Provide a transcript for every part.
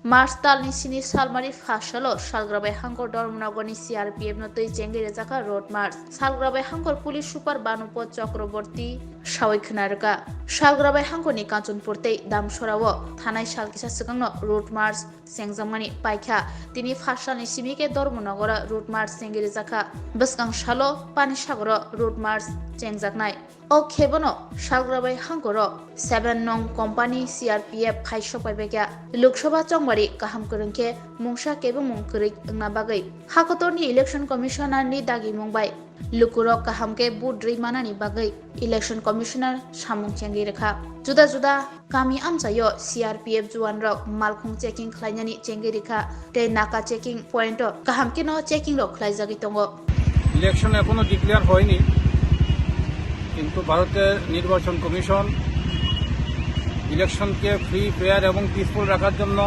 मार्च दालनि 7 सालमारि फासलो सालग्राबाय हांखर धर्मनगरनि CRPF no तै चेंगे रेजाका road मार्च सालग्राबाय हांखर police सुपार बानुपत चक्रवर्ती सावै खोनारगा सालग्राबाय हांखरनि कांचनपुर तै दामसराव थानाय सालकिसा सिगांनो रोड मार्च सेंजामानि पाइखा तिनि फासलनि सिमिके धर्मनगर रोड मार्च चेंगे रेजाका बसगां सालो पानी सागर रोड मार्च चेंजाकनाय ओ खेबनो सालग्राबाय हांखर 7 नं कंपनी CRPF खायसो पाइबायगा लोकसभा चंबारी काहाम करंके मुंसा केबो मुंकरै ना बागै हाकतरनि इलेक्शन कमिशनारनि दागि मुंबाय लुकुरक काहामके बुद्रै मानानि बागै इलेक्शन कमिशनार सामुं चेंगे रेखा जुदा जुदा गामि आमजायो CRPF जुवान रक मालखुं चेकिं खलायनानि चेंगे रेखा ते नाका चेकिं पॉइंट काहामके न चेकिं रक खलायजागि दंगो ইলেকশন এখনো ডিক্লেয়ার হয়নি কিন্তু ভারতের নির্বাচন কমিশন ইলেকশনকে ফ্রি ফেয়ার এবং পিসফুল রাখার জন্য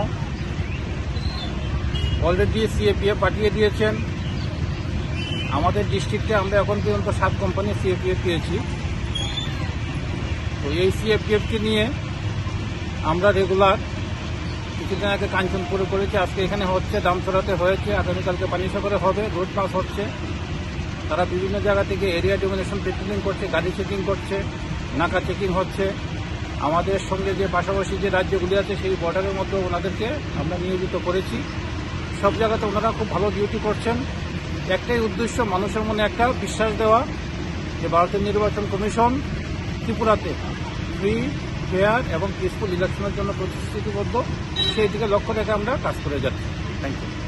অলরেডি CRPF পাঠিয়ে দিয়েছেন আমাদের ডিস্ট্রিক্টে আমরা এখন পর্যন্ত 7 কোম্পানি CRPF পেয়েছি তো এই CRPFকে নিয়ে আমরা রেগুলার কিছুদিন আগে কাঞ্চনপুরে করেছি আজকে এখানে হচ্ছে দামছড়াতে হয়েছে আগামীকালকে পানিসাগরে হবে রোড মার্চ হচ্ছে তারা বিভিন্ন জায়গা থেকে এরিয়া ডোমিনেশন পেট্রোলিং করছে গাড়ি চেকিং করছে নাকা চেকিং হচ্ছে আমাদের সঙ্গে যে পাশাপাশি যে রাজ্যগুলি আছে সেই বর্ডারের মধ্যে ওনাদেরকে আমরা নিয়োজিত করেছি সব জায়গাতে ওনারা খুব ভালো ডিউটি করছেন একটাই উদ্দেশ্য মানুষের মনে একটা বিশ্বাস দেওয়া যে ভারতের নির্বাচন কমিশন ত্রিপুরাতে ফ্রি ফেয়ার এবং পিসফুল ইলেকশনের জন্য প্রতিশ্রুতিবদ্ধ সেই দিকে লক্ষ্য রেখে আমরা কাজ করে যাচ্ছি থ্যাংক ইউ